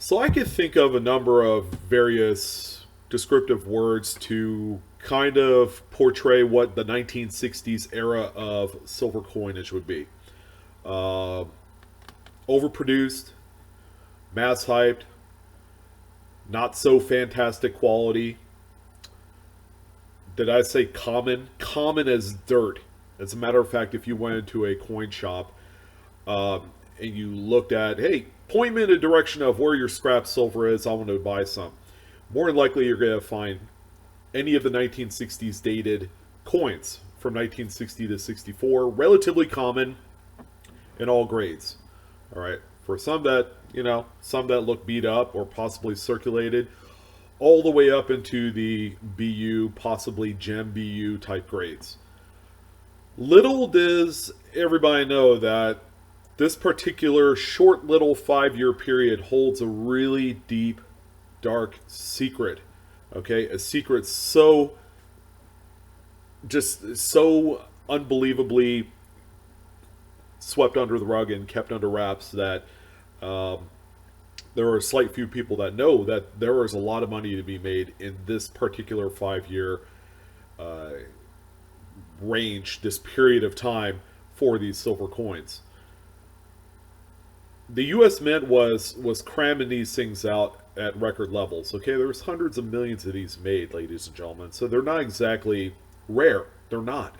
So I could think of a number of various descriptive words to kind of portray what the 1960s era of silver coinage would be. Uh, Overproduced, mass hyped, not so fantastic quality. Did I say common? Common as dirt. As a matter of fact, if you went into a coin shop and you looked at, hey, point me in the direction of where your scrap silver is, I want to buy some. More than likely, you're going to find any of the 1960s dated coins from 1960 to 64, relatively common in all grades. All right, for some that some that look beat up or possibly circulated, all the way up into the BU, possibly Gem BU type grades. Little does everybody know that this particular short little 5 year period holds a really deep, dark secret. Okay, a secret so unbelievably swept under the rug and kept under wraps that um, there are a slight few people that know that there is a lot of money to be made in this particular 5 year uh, range, this period of time for these silver coins. The U.S. Mint was cramming these things out at record levels. Okay, there's hundreds of millions of these made, ladies and gentlemen. So they're not exactly rare. They're not.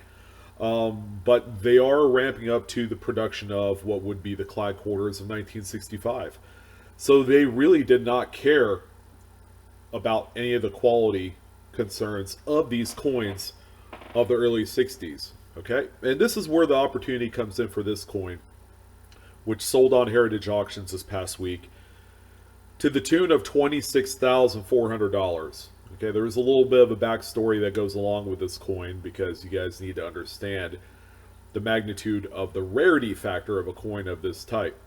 But they are ramping up to the production of what would be the Clyde quarters of 1965. So they really did not care about any of the quality concerns of these coins of the early 60s. Okay? And this is where the opportunity comes in for this coin, which sold on Heritage Auctions this past week to the tune of $26,400. Okay, there is a little bit of a backstory that goes along with this coin because you guys need to understand the magnitude of the rarity factor of a coin of this type.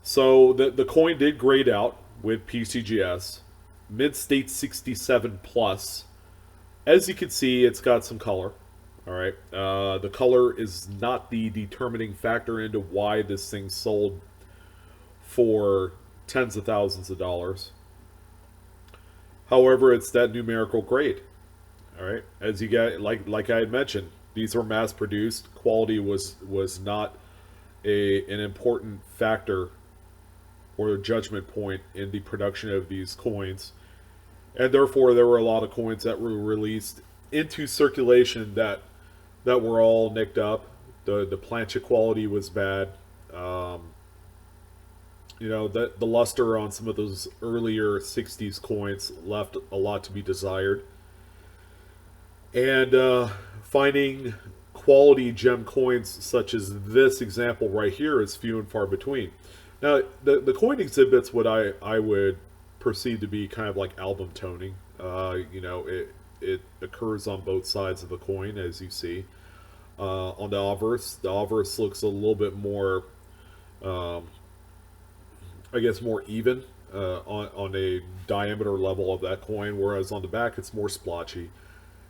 So the coin did grade out with PCGS, mid-state 67 plus. As you can see, it's got some color. All right, the color is not the determining factor into why this thing sold for tens of thousands of dollars. However, it's that numerical grade. All right, as you get like I had mentioned, these were mass produced. Quality was not an important factor or a judgment point in the production of these coins, and therefore there were a lot of coins that were released into circulation that were all nicked up. The plancha quality was bad. The luster on some of those earlier 60s coins left a lot to be desired. And finding quality gem coins such as this example right here is few and far between. Now, the coin exhibits what I would perceive to be kind of like album toning. It occurs on both sides of the coin, as you see. On the obverse looks a little bit more, I guess, more even on a diameter level of that coin, whereas on the back it's more splotchy.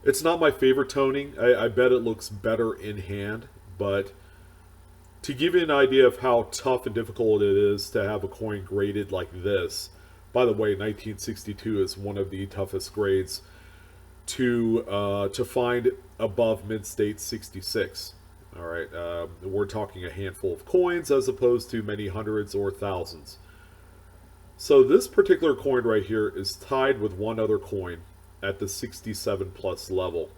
It's not my favorite toning. I bet it looks better in hand, but to give you an idea of how tough and difficult it is to have a coin graded like this, by the way, 1962 is one of the toughest grades to find above mid-state 66. All right, we're talking a handful of coins as opposed to many hundreds or thousands. So this particular coin right here is tied with one other coin at the 67 plus level.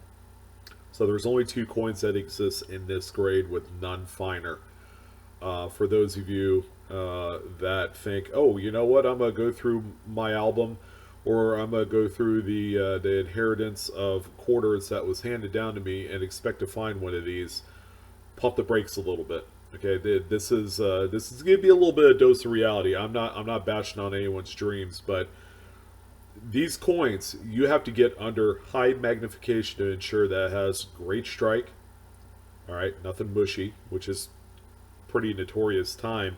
So there's only two coins that exist in this grade with none finer. For those of you that think, oh, you know what, I'm going to go through my album, or I'm going to go through the inheritance of quarters that was handed down to me and expect to find one of these, pump the brakes a little bit. Okay, this is going to be a little bit of dose of reality. I'm not bashing on anyone's dreams, but these coins, you have to get under high magnification to ensure that it has great strike. All right, nothing mushy, which is pretty notorious time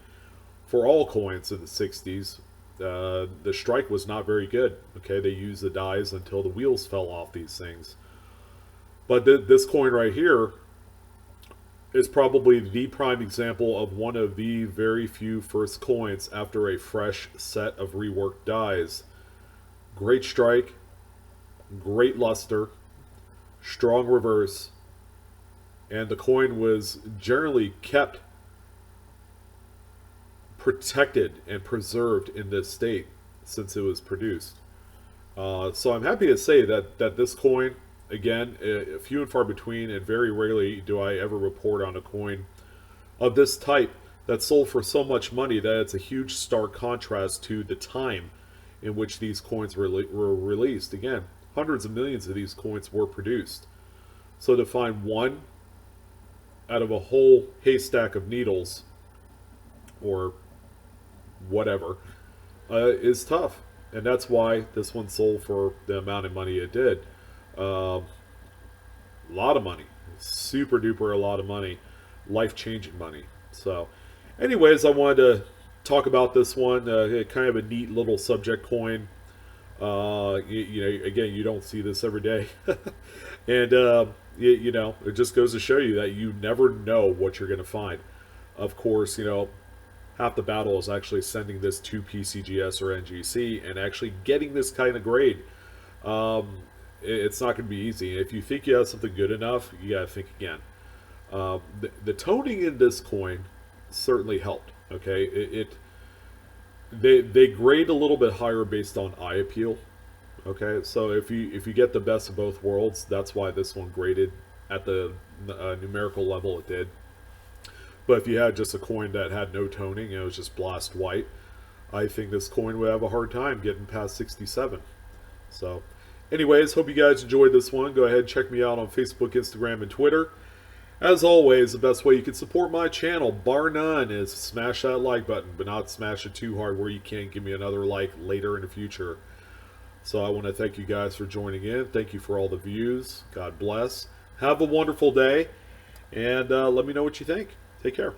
for all coins in the 60s. The strike was not very good. Okay, they used the dies until the wheels fell off these things. But this coin right here, is probably the prime example of one of the very few first coins after a fresh set of reworked dies. Great strike, great luster, strong reverse, and the coin was generally kept protected and preserved in this state since it was produced. So I'm happy to say that this coin, again, few and far between, and very rarely do I ever report on a coin of this type that sold for so much money that it's a huge stark contrast to the time in which these coins were released. Again, hundreds of millions of these coins were produced. So to find one out of a whole haystack of needles, or whatever, is tough. And that's why this one sold for the amount of money it did. A lot of money. Super duper a lot of money. Life-changing money. So, anyways, I wanted to talk about this one. Kind of a neat little subject coin. Again, you don't see this every day. And, it just goes to show you that you never know what you're going to find. Of course, half the battle is actually sending this to PCGS or NGC and actually getting this kind of grade. It's not going to be easy. If you think you have something good enough, you got to think again. The toning in this coin certainly helped. Okay, they grade a little bit higher based on eye appeal. Okay, so if you get the best of both worlds, that's why this one graded at the numerical level it did. But if you had just a coin that had no toning and it was just blast white, I think this coin would have a hard time getting past 67. So, anyways, hope you guys enjoyed this one. Go ahead and check me out on Facebook, Instagram, and Twitter. As always, the best way you can support my channel, bar none, is smash that like button, but not smash it too hard where you can't give me another like later in the future. So I want to thank you guys for joining in. Thank you for all the views. God bless. Have a wonderful day, and let me know what you think. Take care.